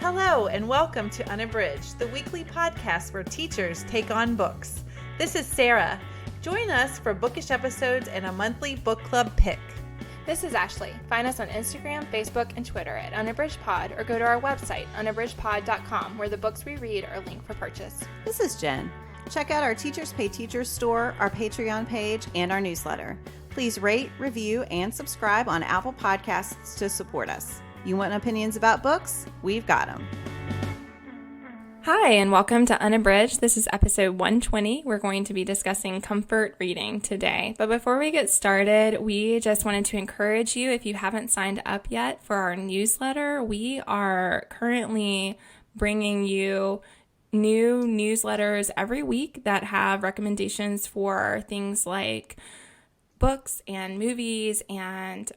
Hello and welcome to Unabridged, the weekly podcast where teachers take on books. This is Sara. Join us for bookish episodes and a monthly book club pick. This is Ashley. Find us on Instagram, Facebook, and Twitter at UnabridgedPod or go to our website, unabridgedpod.com, where the books we read are linked for purchase. This is Jen. Check out our Teachers Pay Teachers store, our Patreon page, and our newsletter. Please rate, review, and subscribe on Apple Podcasts to support us. You want opinions about books? We've got them. Hi, and welcome to Unabridged. This is episode 120. We're going to be discussing comfort reading today. But before we get started, we just wanted to encourage you, if you haven't signed up yet for our newsletter, we are currently bringing you new newsletters every week that have recommendations for things like books and movies and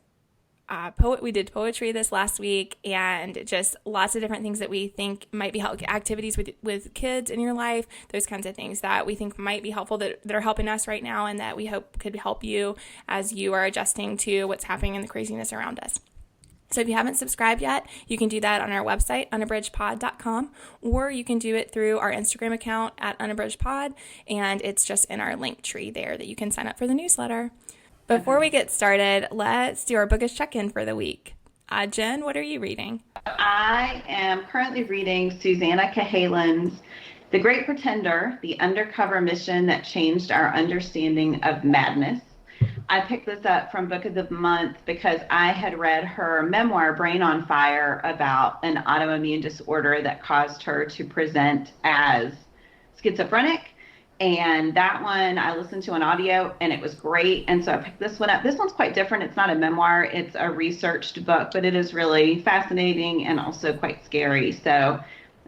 we did poetry this last week, and just lots of different things that we think might be helpful, activities with kids in your life, those kinds of things that we think might be helpful that are helping us right now and that we hope could help you as you are adjusting to what's happening in the craziness around us. So if you haven't subscribed yet, you can do that on our website, unabridgedpod.com, or you can do it through our Instagram account at unabridgedpod, and it's just in our link tree there that you can sign up for the newsletter. Before we get started, let's do our Bookish Check-in for the week. Jen, what are you reading? I am currently reading Susannah Cahalan's The Great Pretender, the Undercover Mission That Changed Our Understanding of Madness. I picked this up from Book of the Month because I had read her memoir, Brain on Fire, about an autoimmune disorder that caused her to present as schizophrenic. And that one I listened to on audio and it was great. And so I picked this one up. This one's quite different. It's not a memoir. It's a researched book, but it is really fascinating and also quite scary. So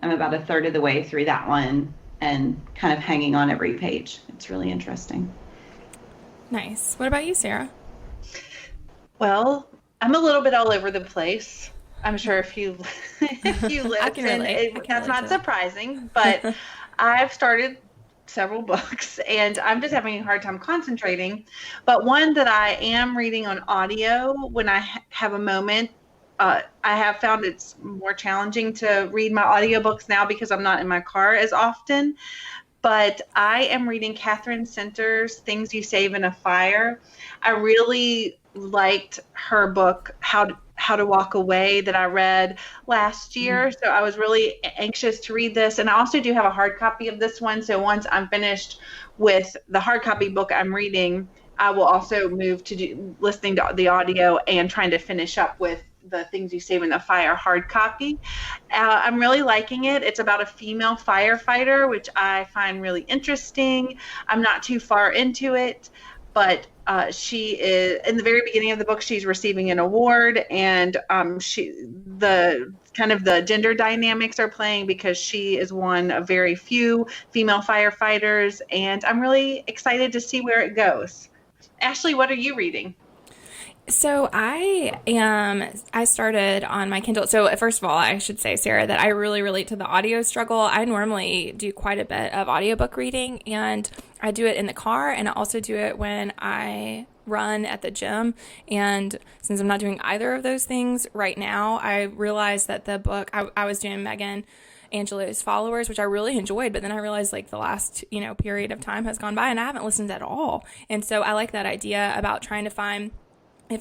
I'm about a third of the way through that one and kind of hanging on every page. It's really interesting. Nice. What about you, Sara? Well, I'm a little bit all over the place. I'm sure if you listen, that's not surprising, but I've started several books and I'm just having a hard time concentrating. But one that I am reading on audio when I have a moment, I have found it's more challenging to read my audiobooks now because I'm not in my car as often. But I am reading Katherine Center's Things You Save in a Fire. I really liked her book, How to Walk Away, that I read last year. So I was really anxious to read this. And I also do have a hard copy of this one. So once I'm finished with the hard copy book I'm reading, I will also move to listening to the audio and trying to finish up with the Things You Save in the Fire hard copy. I'm really liking it. It's about a female firefighter, which I find really interesting. I'm not too far into it, but she is, in the very beginning of the book, she's receiving an award, and the gender dynamics are playing because she is one of very few female firefighters, and I'm really excited to see where it goes. Ashley, what are you reading? So I started on my Kindle. So first of all, I should say, Sara, that I really relate to the audio struggle. I normally do quite a bit of audiobook reading, and I do it in the car, and I also do it when I run at the gym. And since I'm not doing either of those things right now, I realized that the book, I was doing Megan Angelou's Followers, which I really enjoyed, but then I realized like the last, period of time has gone by and I haven't listened at all. And so I like that idea about trying to find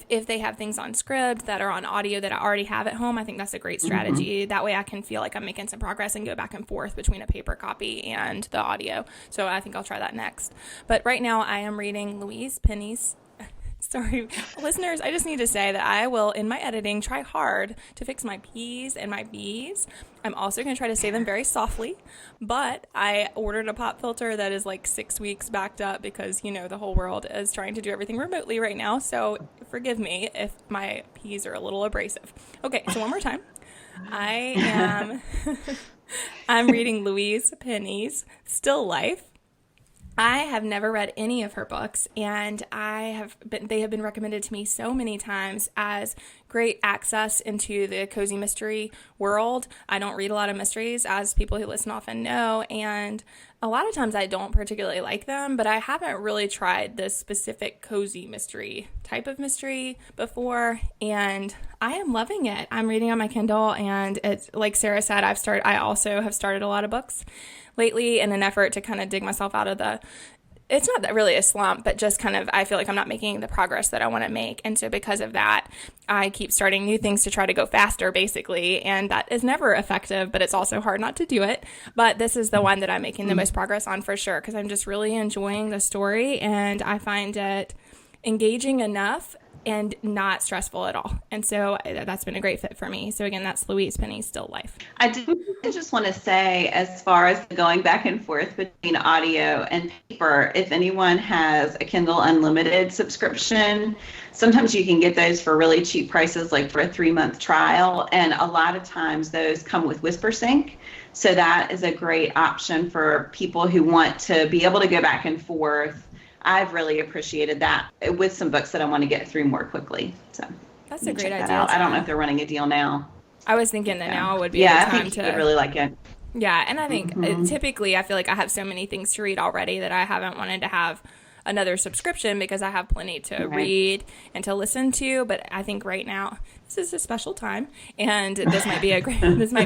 if they have things on script that are on audio that I already have at home. I think that's a great strategy. That way I can feel like I'm making some progress and go back and forth between a paper copy and the audio. So I think I'll try that next. But right now I am reading Louise Penny's. Sorry, listeners, I just need to say that I will, in my editing, try hard to fix my P's and my B's. I'm also going to try to say them very softly, but I ordered a pop filter that is like 6 weeks backed up because, the whole world is trying to do everything remotely right now. So forgive me if my P's are a little abrasive. Okay, so one more time. I'm reading Louise Penny's Still Life. I have never read any of her books, and they have been recommended to me so many times as great access into the cozy mystery world. I don't read a lot of mysteries, as people who listen often know, and a lot of times I don't particularly like them, but I haven't really tried this specific cozy mystery type of mystery before, and I am loving it. I'm reading on my Kindle, and it's like Sara said, I also have started a lot of books lately in an effort to kind of dig myself out of it's not that really a slump, but just kind of, I feel like I'm not making the progress that I want to make. And so because of that, I keep starting new things to try to go faster, basically. And that is never effective, but it's also hard not to do it. But this is the one that I'm making the most progress on for sure, because I'm just really enjoying the story, and I find it engaging enough and not stressful at all. And so that's been a great fit for me. So again, that's Louise Penny's Still Life. I do just want to say, as far as going back and forth between audio and paper, if anyone has a Kindle Unlimited subscription, sometimes you can get those for really cheap prices, like for a 3-month trial. And a lot of times those come with WhisperSync. So that is a great option for people who want to be able to go back and forth. I've really appreciated that with some books that I want to get through more quickly. So that's a great idea. I don't know if they're running a deal now. I was thinking that now would be a good time I think you would really like it. Yeah, and I think typically I feel like I have so many things to read already that I haven't wanted to have another subscription, because I have plenty to read and to listen to. But I think right now this is a special time, and this might be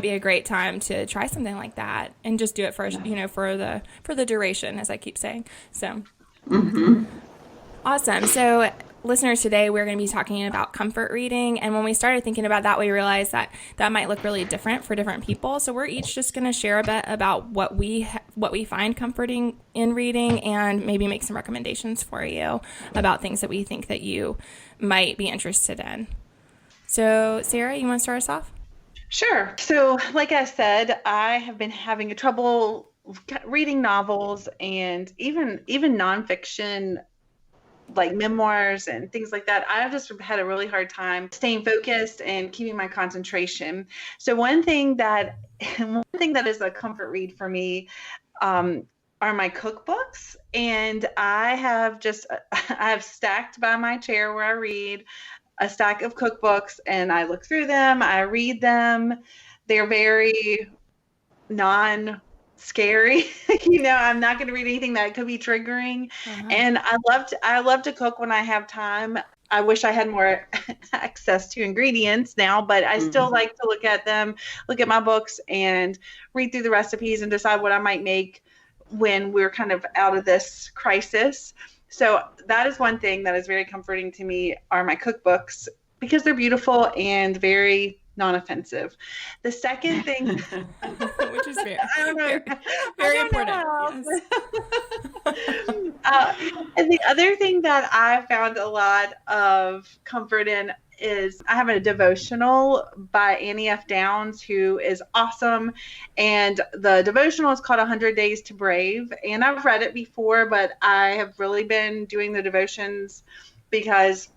a great time to try something like that and just do it for for the duration, as I keep saying. So. Awesome. So listeners, today we're going to be talking about comfort reading. And when we started thinking about that, we realized that might look really different for different people. So we're each just going to share a bit about what we find comforting in reading, and maybe make some recommendations for you about things that we think that you might be interested in. So Sara, you want to start us off? Sure. So like I said, I have been having trouble reading novels and even nonfiction, like memoirs and things like that. I've just had a really hard time staying focused and keeping my concentration. So one thing that is a comfort read for me are my cookbooks, and I have stacked by my chair where I read a stack of cookbooks, and I look through them, I read them. They're very scary. I'm not going to read anything that could be triggering. And I love to cook when I have time. I wish I had more access to ingredients now, but I still like to look at them, look at my books, and read through the recipes and decide what I might make when we're kind of out of this crisis. So that is one thing that is very comforting to me, are my cookbooks, because they're beautiful and very non-offensive. The second thing, which is very, I don't know, very important. Yes. And the other thing that I found a lot of comfort in is I have a devotional by Annie F. Downs, who is awesome. And the devotional is called 100 Days to Brave. And I've read it before, but I have really been doing the devotions because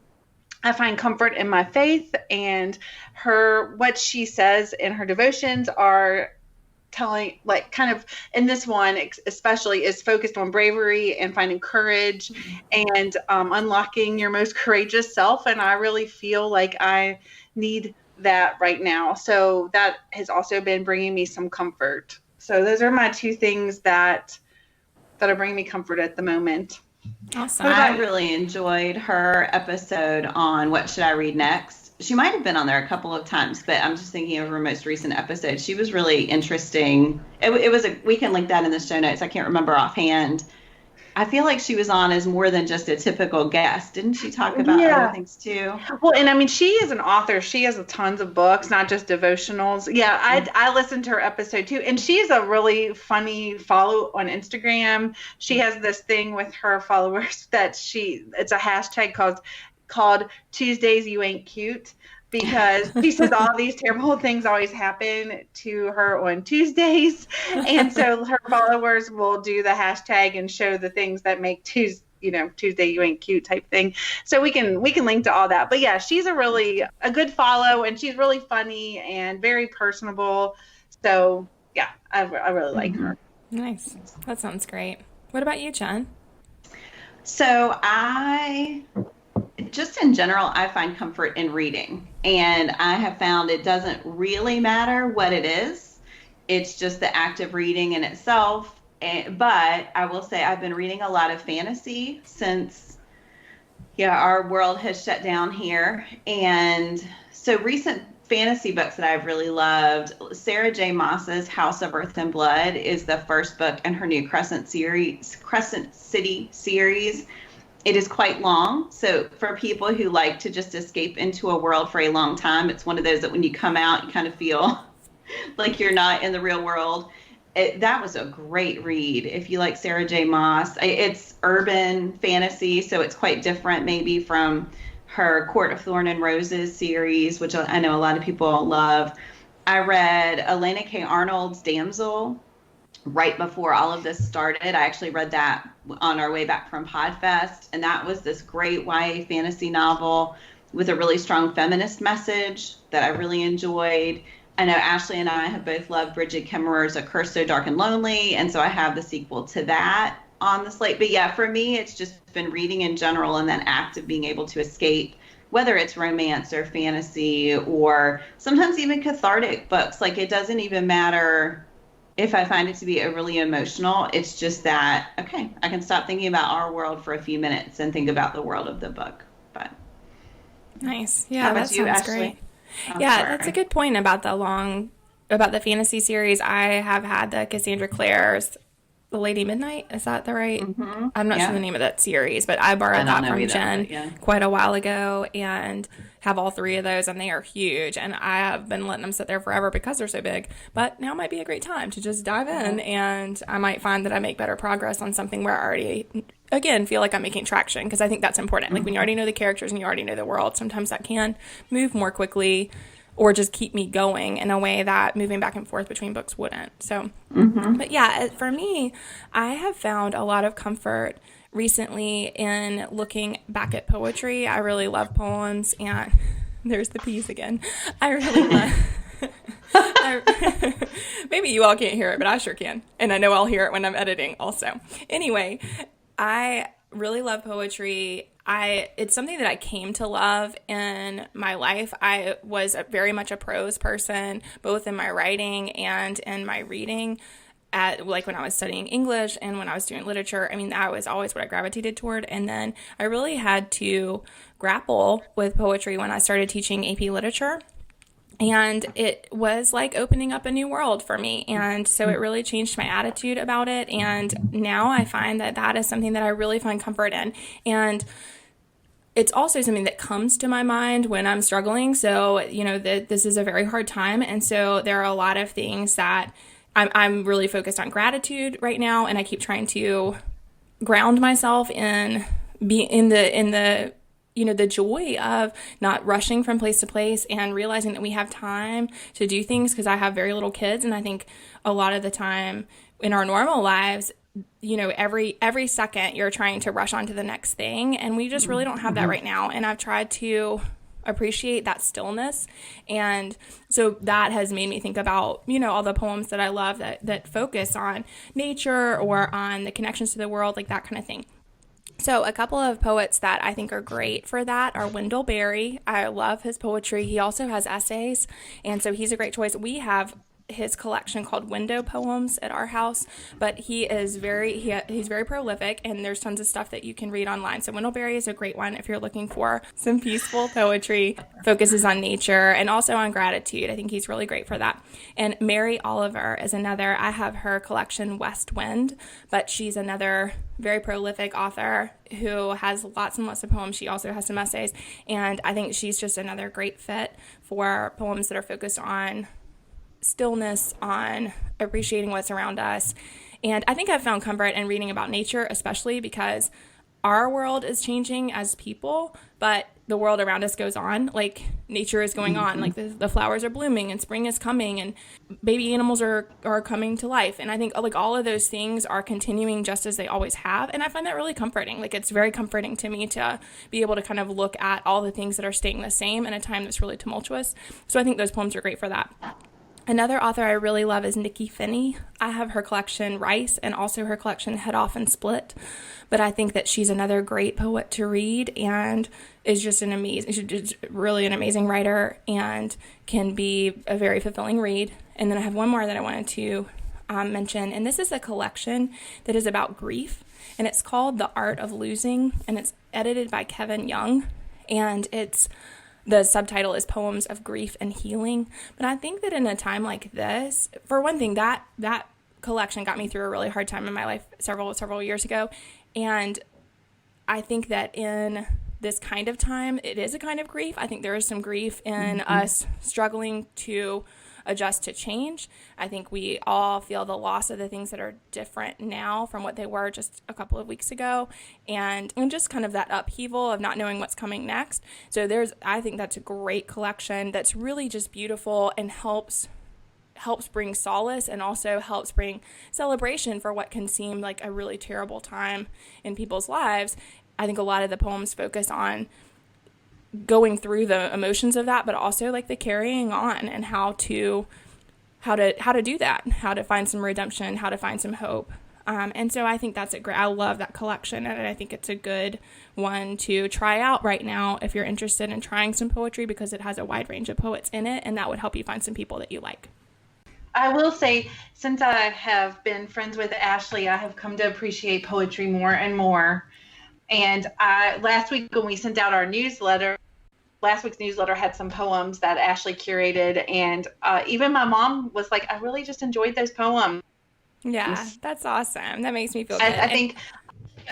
I find comfort in my faith, and what she says in her devotions are telling, like, kind of in this one especially, is focused on bravery and finding courage and unlocking your most courageous self. And I really feel like I need that right now. So that has also been bringing me some comfort. So those are my two things that are bringing me comfort at the moment. Awesome. I really enjoyed her episode on What Should I Read Next. She might have been on there a couple of times, but I'm just thinking of her most recent episode. She was really interesting. We can link that in the show notes. I can't remember offhand. I feel like she was on as more than just a typical guest. Didn't she talk about other things too? Well, and I mean, she is an author. She has tons of books, not just devotionals. Yeah, I listened to her episode too. And she's a really funny follow on Instagram. She has this thing with her followers that it's a hashtag called Tuesdays You Ain't Cute. Because she says all these terrible things always happen to her on Tuesdays. And so her followers will do the hashtag and show the things that make Tuesday You Ain't Cute type thing. So we can link to all that. But yeah, she's a good follow, and she's really funny and very personable. So yeah, I really like her. Nice. That sounds great. What about you, Jen? So just in general, I find comfort in reading. And I have found it doesn't really matter what it is. It's just the act of reading in itself. But I will say I've been reading a lot of fantasy since, our world has shut down here. And so recent fantasy books that I've really loved, Sarah J. Maas's House of Earth and Blood is the first book in her new Crescent City series. It is quite long, so for people who like to just escape into a world for a long time, it's one of those that when you come out, you kind of feel like you're not in the real world. That was a great read if you like Sarah J. Maas. It's urban fantasy, so it's quite different maybe from her Court of Thorn and Roses series, which I know a lot of people love. I read Elana K. Arnold's Damsel right before all of this started. I actually read that on our way back from Podfest, and that was this great YA fantasy novel with a really strong feminist message that I really enjoyed. I know Ashley and I have both loved Brigid Kemmerer's A Curse So Dark and Lonely, and so I have the sequel to that on the slate. But yeah, for me, it's just been reading in general and that act of being able to escape, whether it's romance or fantasy or sometimes even cathartic books. Like, it doesn't even matter if I find it to be overly emotional. It's just that, okay, I can stop thinking about our world for a few minutes and think about the world of the book. But nice. Yeah, that sounds great. Yeah, that's a good point about the fantasy series. I have had the Cassandra Clare's The Lady Midnight. Is that the right? Mm-hmm. I'm not sure the name of that series, but I borrowed that from Jen quite a while ago and have all three of those, and they are huge. And I have been letting them sit there forever because they're so big. But now might be a great time to just dive in, and I might find that I make better progress on something where I already, again, feel like I'm making traction, because I think that's important. Like, when you already know the characters and you already know the world, sometimes that can move more quickly or just keep me going in a way that moving back and forth between books wouldn't. So, but yeah, for me, I have found a lot of comfort recently in looking back at poetry. I really love poems, and there's the peas again. I really love... Maybe you all can't hear it, but I sure can. And I know I'll hear it when I'm editing also. Anyway, I really love poetry. It's something that I came to love in my life. I was very much a prose person, both in my writing and in my reading. Like when I was studying English and when I was doing literature, I mean, that was always what I gravitated toward. And then I really had to grapple with poetry when I started teaching AP literature. And it was like opening up a new world for me. And so it really changed my attitude about it. And now I find that that is something that I really find comfort in. And it's also something that comes to my mind when I'm struggling. So, this is a very hard time. And so there are a lot of things that I'm really focused on gratitude right now. And I keep trying to ground myself in the joy of not rushing from place to place and realizing that we have time to do things, because I have very little kids. And I think a lot of the time in our normal lives, every second you're trying to rush on to the next thing. And we just really don't have that right now. And I've tried to appreciate that stillness. And so that has made me think about, all the poems that I love that focus on nature or on the connections to the world, like that kind of thing. So a couple of poets that I think are great for that are Wendell Berry. I love his poetry. He also has essays, and so he's a great choice. We have his collection called Window Poems at our house, but he's very prolific, and there's tons of stuff that you can read online. So Wendell Berry is a great one if you're looking for some peaceful poetry, focuses on nature and also on gratitude. I think he's really great for that. And Mary Oliver is another. I have her collection West Wind, but she's another very prolific author who has lots and lots of poems. She also has some essays, and I think she's just another great fit for poems that are focused on stillness, on appreciating what's around us. And I think I've found comfort in reading about nature, especially because our world is changing as people, but the world around us goes on. Like, nature is going on. Like, the flowers are blooming and spring is coming and baby animals are coming to life. And I think like all of those things are continuing just as they always have. And I find that really comforting. Like, it's very comforting to me to be able to kind of look at all the things that are staying the same in a time that's really tumultuous. So I think those poems are great for that. Another author I really love is Nikky Finney. I have her collection Rice and also her collection Head Off and Split. But I think that she's another great poet to read and is just she's really an amazing writer and can be a very fulfilling read. And then I have one more that I wanted to mention, and this is a collection that is about grief, and it's called The Art of Losing, and it's edited by Kevin Young, and the subtitle is Poems of Grief and Healing. But I think that in a time like this, for one thing, that collection got me through a really hard time in my life several years ago. And I think that in this kind of time, it is a kind of grief. I think there is some grief in us struggling to adjust to change. I think we all feel the loss of the things that are different now from what they were just a couple of weeks ago, and just kind of that upheaval of not knowing what's coming next. So I think that's a great collection that's really just beautiful and helps bring solace and also helps bring celebration for what can seem like a really terrible time in people's lives. I think a lot of the poems focus on going through the emotions of that, but also like the carrying on and how to do that, how to find some redemption, how to find some hope. And so I think that's I love that collection, and I think it's a good one to try out right now if you're interested in trying some poetry, because it has a wide range of poets in it, and that would help you find some people that you like. I will say, since I have been friends with Ashley, I have come to appreciate poetry more and more. And last week when we sent out our newsletter, last week's newsletter had some poems that Ashley curated, and even my mom was like, I really just enjoyed those poems. Yeah, that's awesome. That makes me feel good. I think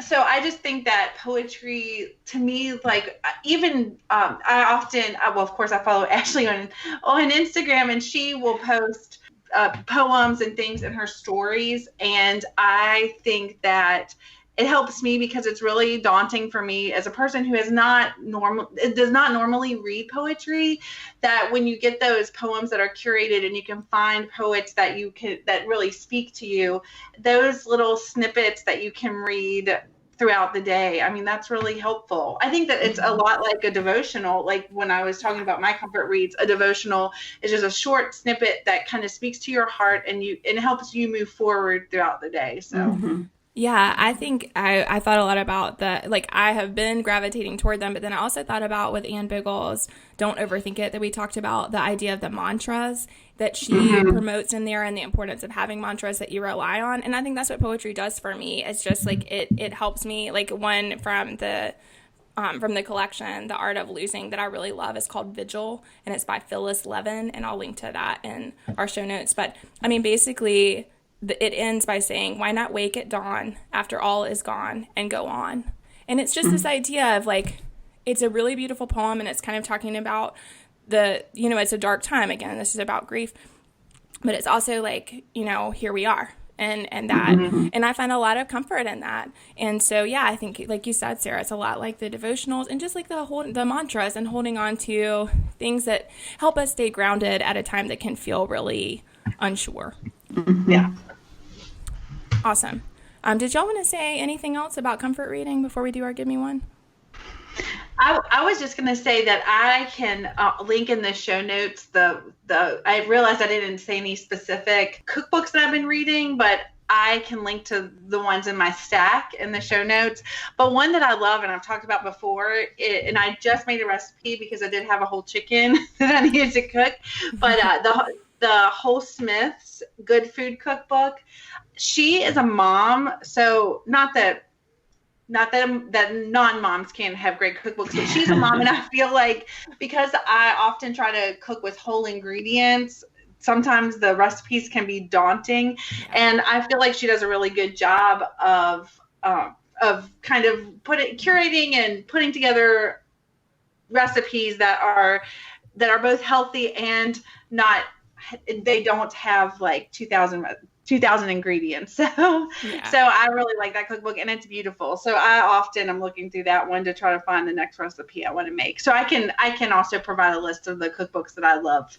so. I just think that poetry, to me, like even I often, well, of course, I follow Ashley on Instagram, and she will post poems and things in her stories, and I think that it helps me because it's really daunting for me as a person who does not normally read poetry, that when you get those poems that are curated and you can find poets that really speak to you, those little snippets that you can read throughout the day, I mean, that's really helpful. I think that it's a lot like a devotional. Like when I was talking about my comfort reads, a devotional is just a short snippet that kind of speaks to your heart and helps you move forward throughout the day. So. Mm-hmm. Yeah, I think I thought a lot about I have been gravitating toward them, but then I also thought about with Anne Bigel's Don't Overthink It, that we talked about the idea of the mantras that she promotes in there and the importance of having mantras that you rely on. And I think that's what poetry does for me. It's just like it helps me. Like one from the collection, The Art of Losing, that I really love is called Vigil, and it's by Phillis Levin, and I'll link to that in our show notes. But I mean, basically, it ends by saying, why not wake at dawn after all is gone and go on? And it's just this idea of like, it's a really beautiful poem, and it's kind of talking about it's a dark time. Again, this is about grief, but it's also like, here we are. And that, and I find a lot of comfort in that. And so, yeah, I think, like you said, Sara, it's a lot like the devotionals and just like the mantras and holding on to things that help us stay grounded at a time that can feel really unsure. Yeah. Awesome. Did y'all want to say anything else about comfort reading before we do our Give Me One? I was just going to say that I can link in the show notes I realized I didn't say any specific cookbooks that I've been reading, but I can link to the ones in my stack in the show notes. But one that I love, and I've talked about before, and I just made a recipe because I did have a whole chicken that I needed to cook, but the Whole Smith's Good Food Cookbook. She is a mom, so not that non-moms can't have great cookbooks, but she's a mom, and I feel like because I often try to cook with whole ingredients, sometimes the recipes can be daunting, and I feel like she does a really good job of kind of curating and putting together recipes that are both healthy and they don't have like 2,000 ingredients. So I really like that cookbook, and it's beautiful. So I often am looking through that one to try to find the next recipe I want to make. So I can also provide a list of the cookbooks that I love.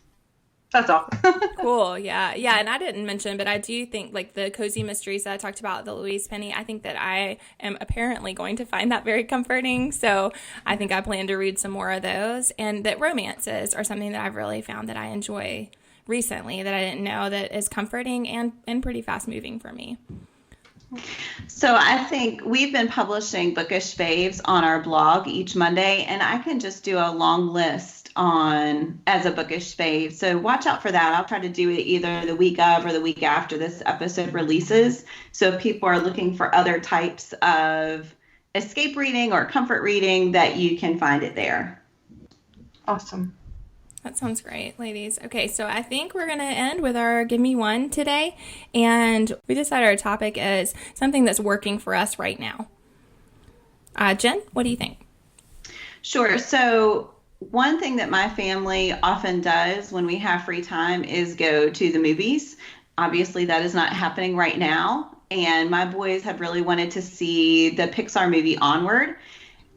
That's all. Cool. Yeah. Yeah. And I didn't mention, but I do think like the cozy mysteries that I talked about, the Louise Penny, I think that I am apparently going to find that very comforting. So I think I plan to read some more of those, and that romances are something that I've really found that I enjoy recently that I didn't know that is comforting and pretty fast moving for me. So I think we've been publishing Bookish Faves on our blog each Monday, and I can just do a long list on as a Bookish Fave. So watch out for that. I'll try to do it either the week of or the week after this episode releases. So if people are looking for other types of escape reading or comfort reading, that you can find it there. Awesome. That sounds great, ladies. Okay, so I think we're going to end with our Give Me One today. And we decided our topic is something that's working for us right now. Jen, what do you think? Sure. So one thing that my family often does when we have free time is go to the movies. Obviously, that is not happening right now. And my boys have really wanted to see the Pixar movie Onward.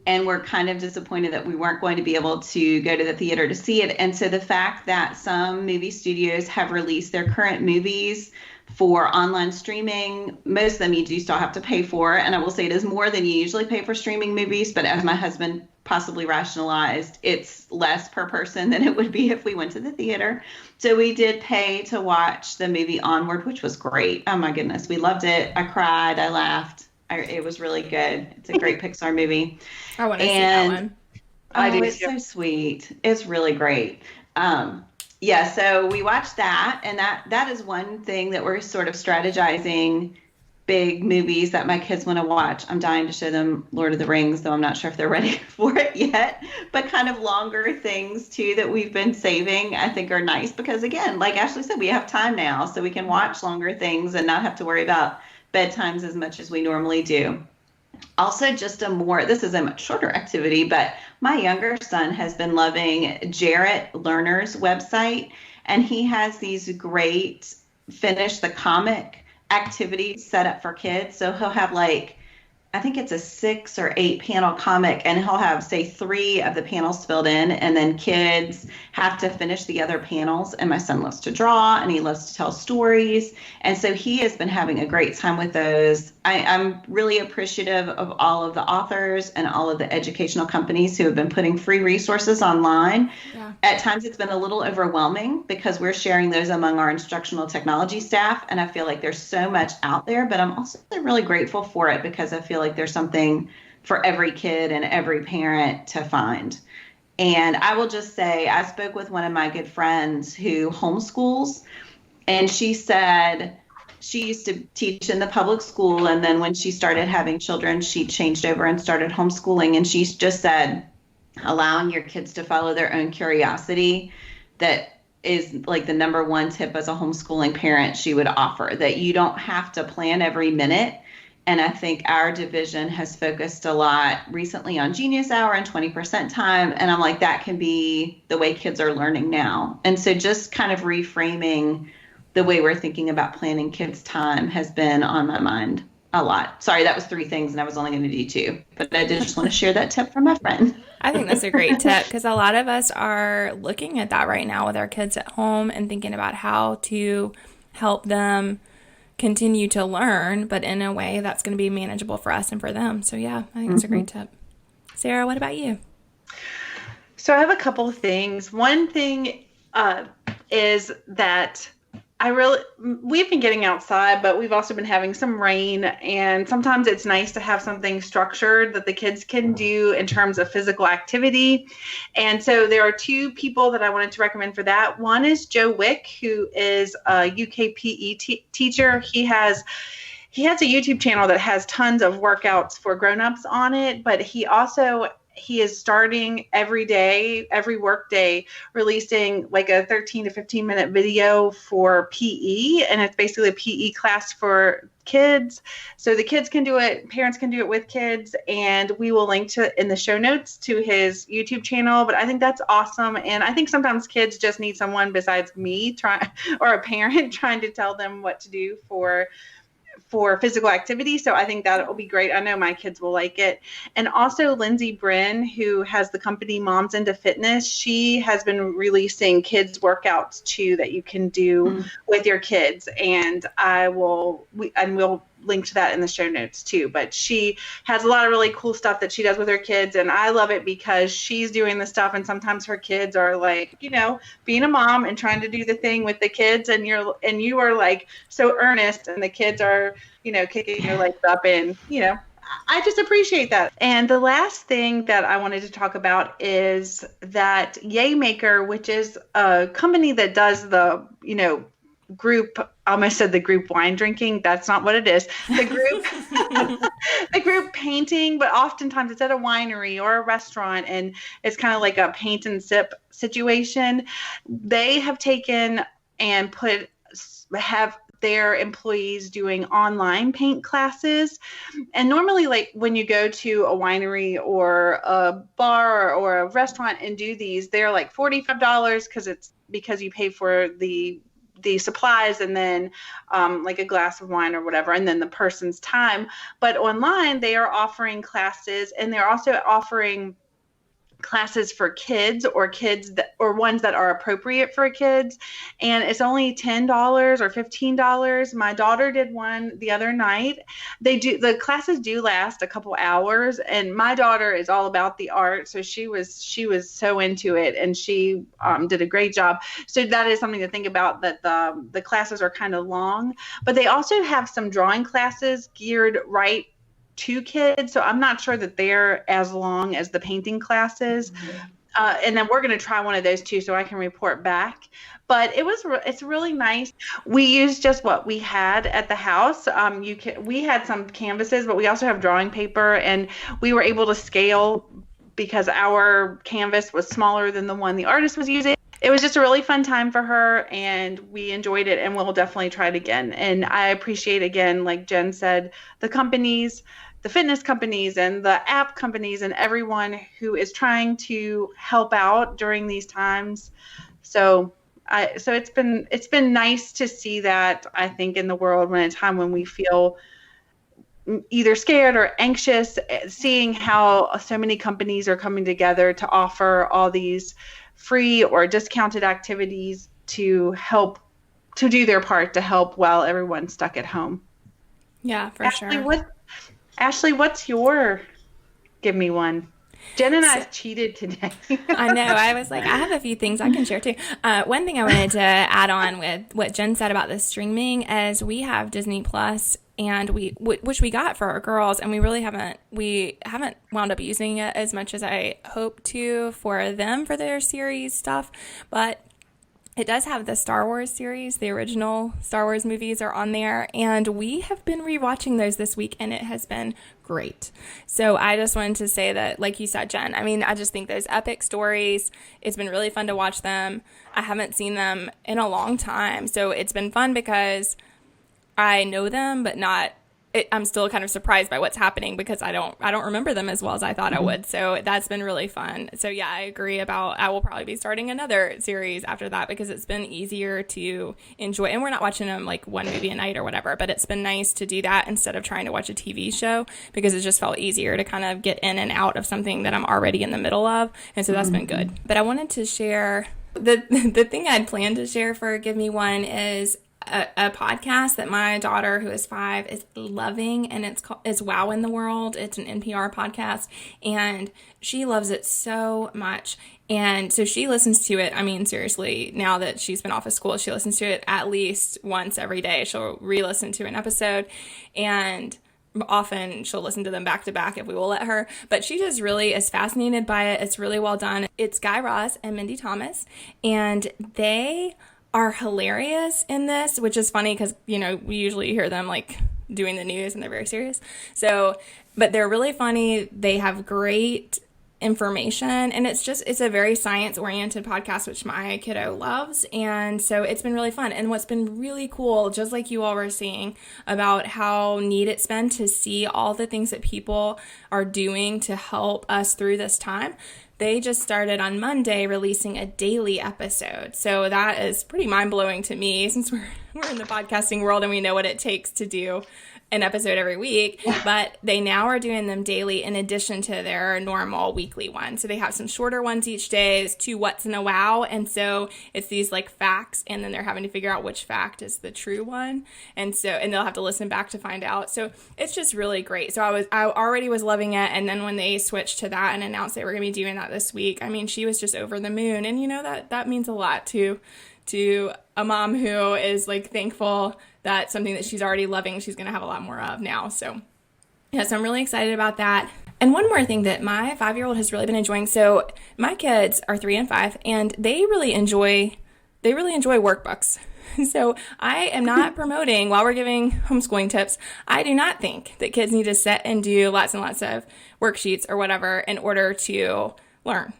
And we're kind of disappointed that we weren't going to be able to go to the theater to see it. And so the fact that some movie studios have released their current movies for online streaming, most of them you do still have to pay for. And I will say it is more than you usually pay for streaming movies. But as my husband possibly rationalized, it's less per person than it would be if we went to the theater. So we did pay to watch the movie Onward, which was great. Oh, my goodness. We loved it. I cried. I laughed. It was really good. It's a great Pixar movie. I want to see that one. It's so sweet. It's really great. So we watched that, and that is one thing that we're sort of strategizing big movies that my kids want to watch. I'm dying to show them Lord of the Rings, though I'm not sure if they're ready for it yet. But kind of longer things, too, that we've been saving, I think are nice because, again, like Ashley said, we have time now, so we can watch longer things and not have to worry about bedtimes as much as we normally do. Also, this is a much shorter activity, but my younger son has been loving Jarrett Lerner's website, and he has these great finish the comic activities set up for kids. So he'll have I think it's a 6 or 8 panel comic, and he'll have, say, 3 of the panels filled in, and then kids have to finish the other panels. And my son loves to draw, and he loves to tell stories. And so he has been having a great time with those. I'm really appreciative of all of the authors and all of the educational companies who have been putting free resources online. Yeah. At times it's been a little overwhelming because we're sharing those among our instructional technology staff, and I feel like there's so much out there, but I'm also really grateful for it because I feel like there's something for every kid and every parent to find. And I will just say, I spoke with one of my good friends who homeschools, and she said she used to teach in the public school, and then when she started having children, she changed over and started homeschooling. And she just said, allowing your kids to follow their own curiosity, that is like the number one tip as a homeschooling parent she would offer, that you don't have to plan every minute. And I think our division has focused a lot recently on Genius Hour and 20% time. And I'm like, that can be the way kids are learning now. And so just kind of reframing the way we're thinking about planning kids' time has been on my mind a lot. Sorry, that was 3 things and I was only going to do 2. But I did just want to share that tip from my friend. I think that's a great tip because a lot of us are looking at that right now with our kids at home and thinking about how to help them continue to learn, but in a way that's going to be manageable for us and for them. So yeah, I think that's a great tip. Sarah, what about you? So I have a couple of things. One thing is that we've been getting outside, but we've also been having some rain, and sometimes it's nice to have something structured that the kids can do in terms of physical activity. And so there are 2 people that I wanted to recommend for that. One is Joe Wick, who is a UK PE teacher. He has a YouTube channel that has tons of workouts for grownups on it, but he is starting every work day, releasing like a 13 to 15 minute video for PE. And it's basically a PE class for kids. So the kids can do it, parents can do it with kids, and we will link to in the show notes to his YouTube channel. But I think that's awesome. And I think sometimes kids just need someone besides me or a parent trying to tell them what to do for physical activity. So I think that will be great. I know my kids will like it. And also Lindsay Bryn, who has the company Moms Into Fitness, she has been releasing kids workouts too that you can do with your kids. And we'll link to that in the show notes too. But she has a lot of really cool stuff that she does with her kids, and I love it because she's doing the stuff, and sometimes her kids are like, you know, being a mom and trying to do the thing with the kids, and you are like so earnest, and the kids are, you know, kicking your legs up, and you know, I just appreciate that. And the last thing that I wanted to talk about is that Yaymaker, which is a company that does the, you know, group, I almost said the group wine drinking. That's not what it is. The group, the group painting, but oftentimes it's at a winery or a restaurant, and it's kind of like a paint and sip situation. They have taken and have their employees doing online paint classes. And normally, like when you go to a winery or a bar or a restaurant and do these, they're like $45 because you pay for the supplies and then like a glass of wine or whatever, and then the person's time. But online, they are offering classes, and they're also offering classes for kids or ones that are appropriate for kids, and it's only $10 or $15. My daughter did one the other night. The classes do last a couple hours, and my daughter is all about the art, so she was so into it, and she did a great job. So that is something to think about, that the classes are kind of long, but they also have some drawing classes geared right to kids, so I'm not sure that they're as long as the painting classes. And then we're going to try one of those too, so I can report back. But it's really nice. We used just what we had at the house. We had some canvases, but we also have drawing paper, and we were able to scale because our canvas was smaller than the one the artist was using. It was just a really fun time for her, and we enjoyed it, and we'll definitely try it again. And I appreciate, again, like Jen said, the companies, the fitness companies and the app companies, and everyone who is trying to help out during these times. So it's been nice to see that, I think, in the world, when a time when we feel either scared or anxious, seeing how so many companies are coming together to offer all these free or discounted activities to help, to do their part to help while everyone's stuck at home. Yeah, for sure. Ashley, what's your give me one? Jen and I cheated today. I know. I was like, I have a few things I can share too. One thing I wanted to add on with what Jen said about the streaming is we have Disney Plus, and which we got for our girls, and we haven't wound up using it as much as I hoped to for them for their series stuff, but it does have the Star Wars series. The original Star Wars movies are on there, and we have been rewatching those this week, and it has been great. So I just wanted to say that, like you said, Jen, I mean, I just think those epic stories, it's been really fun to watch them. I haven't seen them in a long time, so it's been fun because I know them, but I'm still kind of surprised by what's happening because I don't remember them as well as I thought I would. So that's been really fun. So yeah, I agree I will probably be starting another series after that because it's been easier to enjoy. And we're not watching them like one movie a night or whatever, but it's been nice to do that instead of trying to watch a TV show because it just felt easier to kind of get in and out of something that I'm already in the middle of. And so that's been good. But I wanted to share the thing I'd planned to share for Give Me One is a podcast that my daughter, who is 5, is loving, and it's Wow in the World. It's an NPR podcast, and she loves it so much. And so she listens to it. I mean, seriously, now that she's been off of school, she listens to it at least once every day. She'll re-listen to an episode, and often she'll listen to them back to back if we will let her. But she just really is fascinated by it. It's really well done. It's Guy Raz and Mindy Thomas, and they are hilarious in this, which is funny because, you know, we usually hear them like doing the news and they're very serious. So, but they're really funny. They have great information, and it's a very science-oriented podcast, which my kiddo loves. And so it's been really fun. And what's been really cool, just like you all were saying about how neat it's been to see all the things that people are doing to help us through this time. They just started on Monday releasing a daily episode. So that is pretty mind-blowing to me since we're in the podcasting world and we know what it takes to do an episode every week, but they now are doing them daily in addition to their normal weekly one. So they have some shorter ones each day. It's 2 what's and a wow. And so it's these like facts, and then they're having to figure out which fact is the true one. And they'll have to listen back to find out. So it's just really great. So I already was loving it. And then when they switched to that and announced they were going to be doing that this week, I mean, she was just over the moon. And that means a lot to a mom who is like thankful that something that she's already loving, she's going to have a lot more of now. So yes, I'm really excited about that. And one more thing that my 5-year-old has really been enjoying. So my kids are 3 and 5, and they really enjoy workbooks. So I am not promoting, while we're giving homeschooling tips, I do not think that kids need to sit and do lots and lots of worksheets or whatever in order to learn.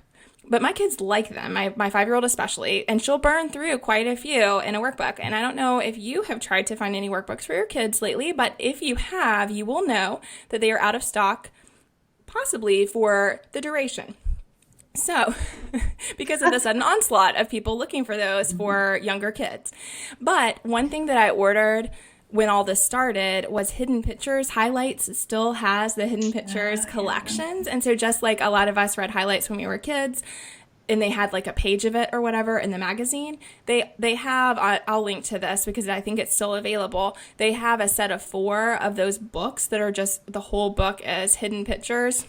But my kids like them, my 5-year-old especially, and she'll burn through quite a few in a workbook. And I don't know if you have tried to find any workbooks for your kids lately, but if you have, you will know that they are out of stock, possibly for the duration. So, because of the sudden onslaught of people looking for those for younger kids. But one thing that I ordered when all this started was Hidden Pictures. Highlights still has the Hidden Pictures collections. And so just like a lot of us read highlights when we were kids, and they had like a page of it or whatever in the magazine, they have, I'll link to this because I think it's still available. They have a set of 4 of those books that are just, the whole book is Hidden Pictures.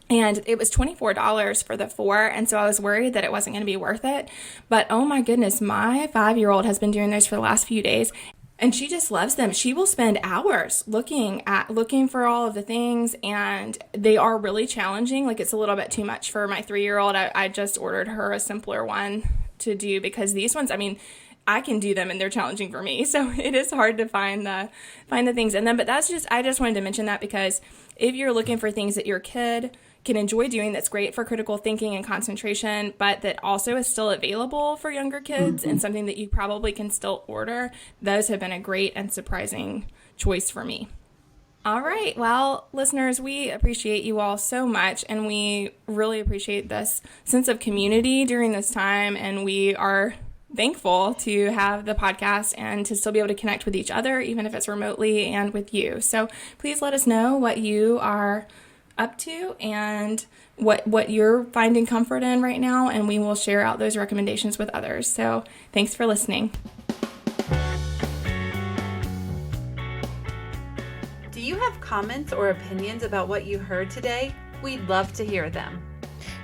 And it was $24 for the 4, and so I was worried that it wasn't going to be worth it. But oh my goodness, my 5-year-old has been doing those for the last few days, and she just loves them. She will spend hours looking for all of the things, and they are really challenging. Like, it's a little bit too much for my 3-year-old. I just ordered her a simpler one to do because these ones, I mean, I can do them and they're challenging for me. So it is hard to find the things in them. But I just wanted to mention that because if you're looking for things that your kid can enjoy doing that's great for critical thinking and concentration, but that also is still available for younger kids and something that you probably can still order, those have been a great and surprising choice for me. All right. Well, listeners, we appreciate you all so much, and we really appreciate this sense of community during this time, and we are thankful to have the podcast and to still be able to connect with each other, even if it's remotely, and with you. So please let us know what you are up to and what you're finding comfort in right now, and we will share out those recommendations with others. So thanks for listening. Do you have comments or opinions about what you heard today? We'd love to hear them.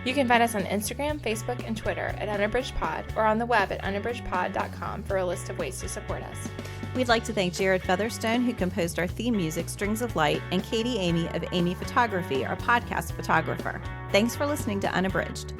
You can find us on Instagram, Facebook, and Twitter at UnabridgedPod, or on the web at unabridgedpod.com for a list of ways to support us. We'd like to thank Jared Featherstone, who composed our theme music, Strings of Light, and Katie Amy of Amy Photography, our podcast photographer. Thanks for listening to Unabridged.